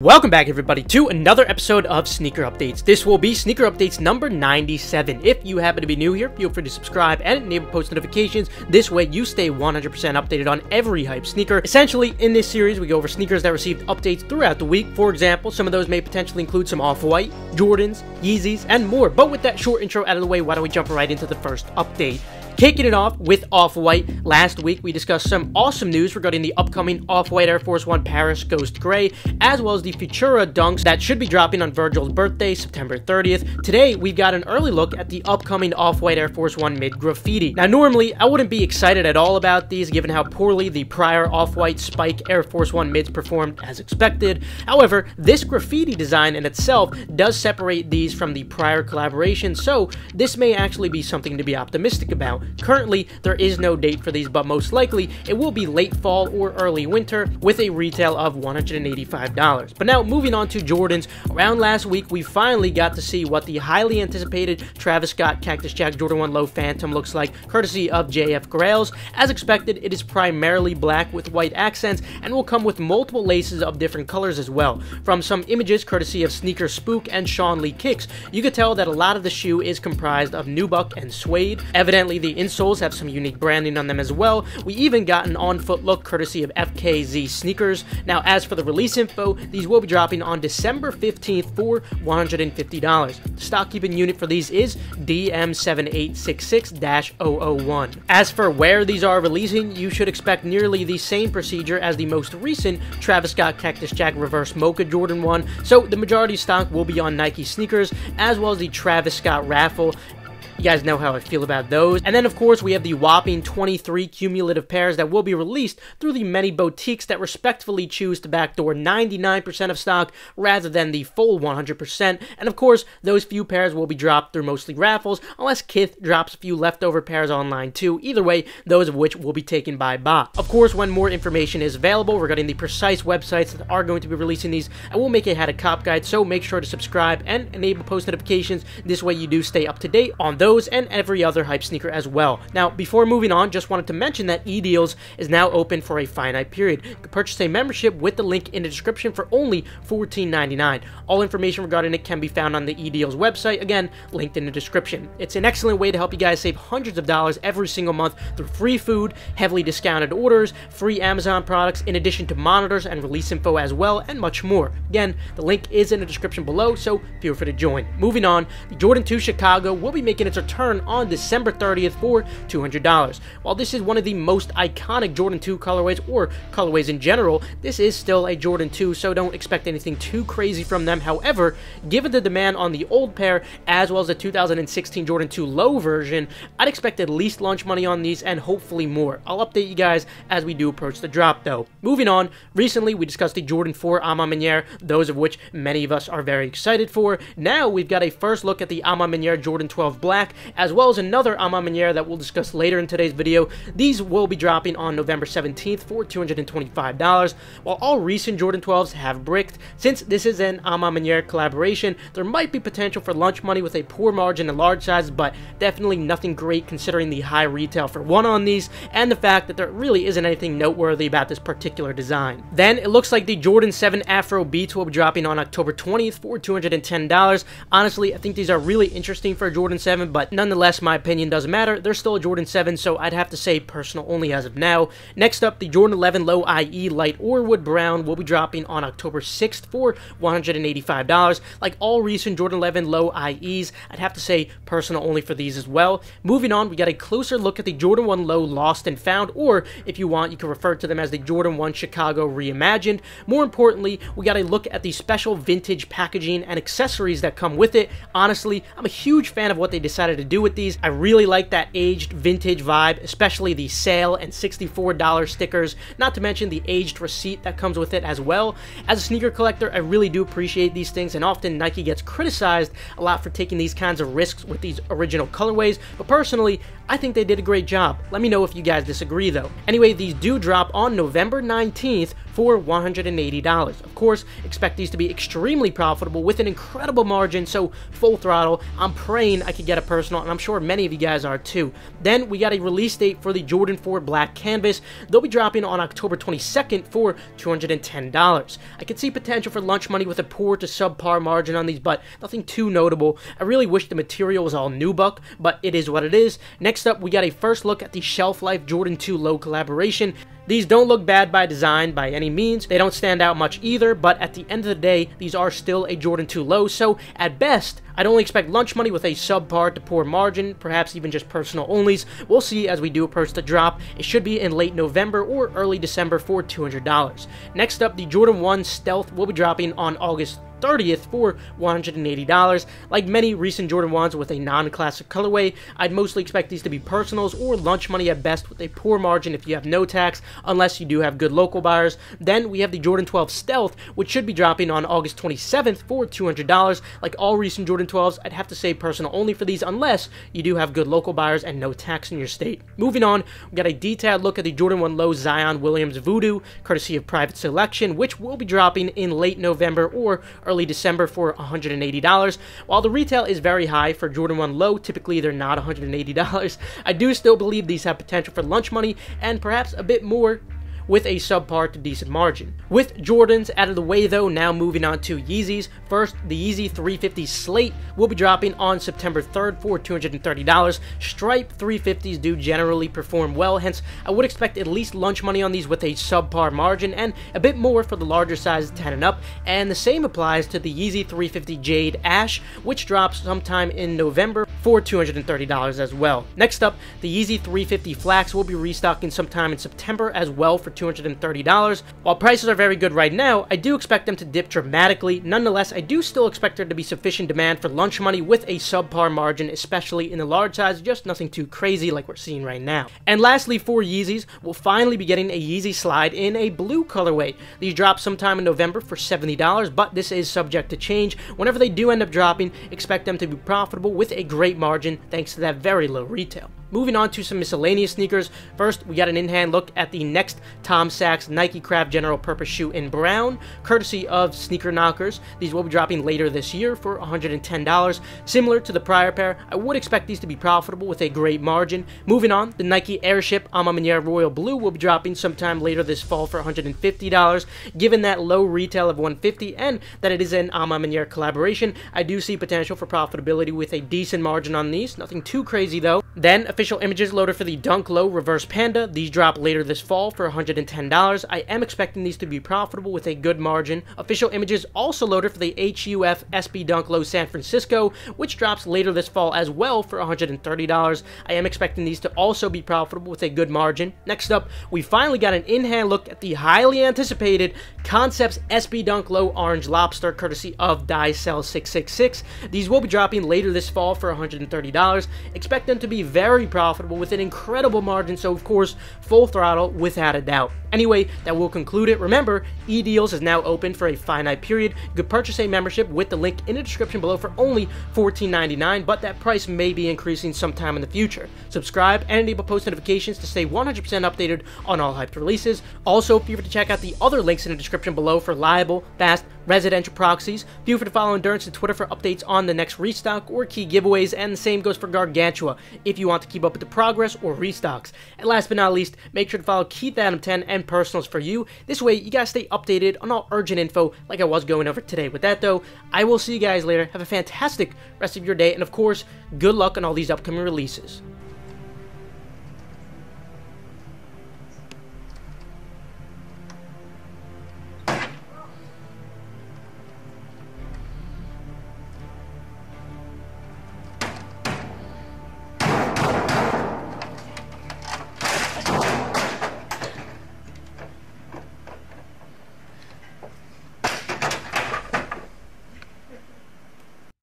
Welcome back everybody to another episode of Sneaker Updates. This will be Sneaker Updates number 97. If you happen to be new here, feel free to subscribe and enable post notifications. This way you stay 100% updated on every hype sneaker. Essentially, in this series, we go over sneakers that received updates throughout the week. For example, some of those may potentially include some OffWhite, Jordans, Yeezys, and more. But with that short intro out of the way, why don't we jump right into the first update. Kicking it off with OffWhite. Last week, we discussed some awesome news regarding the upcoming OffWhite Air Force 1 Paris Ghost Grey, as well as the Futura Dunks that should be dropping on Virgil's birthday, September 30th. Today, we've got an early look at the upcoming OffWhite Air Force 1 Mid Graffiti. Now, normally, I wouldn't be excited at all about these, given how poorly the prior OffWhite Spike Air Force 1 Mids performed as expected. However, this graffiti design in itself does separate these from the prior collaboration, so this may actually be something to be optimistic about. Currently, there is no date for these, but most likely it will be late fall or early winter with a retail of $185. But now, moving on to Jordans, around last week we finally got to see what the highly anticipated Travis Scott Cactus Jack Jordan 1 Low Phantom looks like, courtesy of JF Grails. As expected, it is primarily black with white accents and will come with multiple laces of different colors as well. From some images courtesy of Sneaker Spook and Sean Lee Kicks, you could tell that a lot of the shoe is comprised of nubuck and suede. Evidently, the insoles have some unique branding on them as well. We even got an on-foot look courtesy of FKZ Sneakers. Now, as for the release info, these will be dropping on December 15th for $150. The stock keeping unit for these is DM7866-001. As for where these are releasing, you should expect nearly the same procedure as the most recent Travis Scott Cactus Jack Reverse Mocha Jordan 1, so the majority stock will be on Nike sneakers, as well as the Travis Scott raffle. You guys know how I feel about those. And then, of course, we have the whopping 23 cumulative pairs that will be released through the many boutiques that respectfully choose to backdoor 99% of stock rather than the full 100%. And, of course, those few pairs will be dropped through mostly raffles, unless Kith drops a few leftover pairs online too. Either way, those of which will be taken by bot. Of course, when more information is available regarding the precise websites that are going to be releasing these, I will make a How to Cop guide, so make sure to subscribe and enable post notifications. This way you do stay up to date on those and every other hype sneaker as well. Now, before moving on, just wanted to mention that eDeals is now open for a finite period. You can purchase a membership with the link in the description for only $14.99. All information regarding it can be found on the eDeals website, again, linked in the description. It's an excellent way to help you guys save hundreds of dollars every single month through free food, heavily discounted orders, free Amazon products, in addition to monitors and release info as well, and much more. Again, the link is in the description below, so feel free to join. Moving on, the Jordan 2 Chicago will be making its return on December 30th for $200. While this is one of the most iconic Jordan 2 colorways, or colorways in general, this is still a Jordan 2, so don't expect anything too crazy from them. However, given the demand on the old pair, as well as the 2016 Jordan 2 Low version, I'd expect at least launch money on these and hopefully more. I'll update you guys as we do approach the drop though. Moving on, recently we discussed the Jordan 4 A Ma Maniere, those of which many of us are very excited for. Now we've got a first look at the A Ma Maniere Jordan 12 Black, as well as another A Ma Maniere that we'll discuss later in today's video. These will be dropping on November 17th for $225. While all recent Jordan 12s have bricked, since this is an A Ma Maniere collaboration, there might be potential for lunch money with a poor margin and large sizes, but definitely nothing great considering the high retail for one on these, and the fact that there really isn't anything noteworthy about this particular design. Then, it looks like the Jordan 7 Afro Beats will be dropping on October 20th for $210. Honestly, I think these are really interesting for a Jordan 7, but nonetheless, my opinion doesn't matter. They're still a Jordan 7, so I'd have to say personal only as of now. Next up, the Jordan 11 Low IE Light Orwood Brown will be dropping on October 6th for $185. Like all recent Jordan 11 Low IEs, I'd have to say personal only for these as well. Moving on, we got a closer look at the Jordan 1 Low Lost and Found, or if you want, you can refer to them as the Jordan 1 Chicago Reimagined. More importantly, we got a look at the special vintage packaging and accessories that come with it. Honestly, I'm a huge fan of what they decided to do with these. I really like that aged vintage vibe, especially the sale and $64 stickers, not to mention the aged receipt that comes with it as well. As a sneaker collector, I really do appreciate these things, and often Nike gets criticized a lot for taking these kinds of risks with these original colorways, but personally, I think they did a great job. Let me know if you guys disagree though. Anyway, these do drop on November 19th for $180. Of course, expect these to be extremely profitable with an incredible margin, so full throttle. I'm praying I could get a personal, and I'm sure many of you guys are too. Then we got a release date for the Jordan 4 Black Canvas. They'll be dropping on October 22nd for $210. I could see potential for lunch money with a poor to subpar margin on these, but nothing too notable. I really wish the material was all nubuck, but it is what it is. Next up, we got a first look at the Shelf Life Jordan 2 Low collaboration. These don't look bad by design by any means. They don't stand out much either, but at the end of the day, these are still a Jordan 2 Low, so at best, I'd only expect lunch money with a subpar to poor margin, perhaps even just personal onlys. We'll see as we do approach the drop. It should be in late November or early December for $200. Next up, the Jordan 1 Stealth will be dropping on August 30th for $180. Like many recent Jordan 1s with a non-classic colorway, I'd mostly expect these to be personals or lunch money at best with a poor margin if you have no tax, unless you do have good local buyers. Then we have the Jordan 12 Stealth, which should be dropping on August 27th for $200. Like all recent Jordan 12s, I'd have to say personal only for these unless you do have good local buyers and no tax in your state. Moving on, we got a detailed look at the Jordan 1 Low Zion Williams Voodoo, courtesy of Private Selection, which will be dropping in late November or early December for $180. While the retail is very high for Jordan 1 Low, typically they're not $180, I do still believe these have potential for lunch money and perhaps a bit more with a subpar to decent margin. With Jordans out of the way though, now moving on to Yeezys. First, the Yeezy 350 Slate will be dropping on September 3rd for $230. Stripe 350s do generally perform well, hence I would expect at least lunch money on these with a subpar margin and a bit more for the larger size 10 and up, and the same applies to the Yeezy 350 Jade Ash, which drops sometime in November for $230 as well. Next up, the Yeezy 350 Flax will be restocking sometime in September as well for $230. While prices are very good right now, I do expect them to dip dramatically. Nonetheless, I do still expect there to be sufficient demand for lunch money with a subpar margin, especially in the large size, just nothing too crazy like we're seeing right now. And lastly, for Yeezys, we'll finally be getting a Yeezy Slide in a blue colorway. These drop sometime in November for $70, but this is subject to change. Whenever they do end up dropping, expect them to be profitable with a great margin thanks to that very low retail. Moving on to some miscellaneous sneakers. First, we got an in-hand look at the next Tom Sachs Nike Craft General Purpose shoe in brown, courtesy of Sneaker Knockers. These will be dropping later this year for $110. Similar to the prior pair, I would expect these to be profitable with a great margin. Moving on, the Nike Airship A Ma Maniere Royal Blue will be dropping sometime later this fall for $150. Given that low retail of $150 and that it is an A Ma Maniere collaboration, I do see potential for profitability with a decent margin on these. Nothing too crazy though. Then, official images loaded for the Dunk Low Reverse Panda. These drop later this fall for $110. I am expecting these to be profitable with a good margin. Official images also loaded for the HUF SB Dunk Low San Francisco, which drops later this fall as well for $130. I am expecting these to also be profitable with a good margin. Next up, we finally got an in-hand look at the highly anticipated Concepts SB Dunk Low Orange Lobster, courtesy of Dicel 666. These will be dropping later this fall for $130. Expect them to be very profitable with an incredible margin, so of course, full throttle without a doubt. Anyway, that will conclude it. Remember, eDeals is now open for a finite period. You could purchase a membership with the link in the description below for only $14.99, but that price may be increasing sometime in the future. Subscribe and enable post notifications to stay 100% updated on all hyped releases. Also, feel free to check out the other links in the description below for reliable, fast, residential proxies. Feel free to follow Endurance and Twitter for updates on the next restock or key giveaways, and the same goes for Gargantua if you want to keep up with the progress or restocks. And last but not least, make sure to follow KeithAdam10 and Personals for You. This way, you guys stay updated on all urgent info like I was going over today. With that though, I will see you guys later. Have a fantastic rest of your day, and of course, good luck on all these upcoming releases.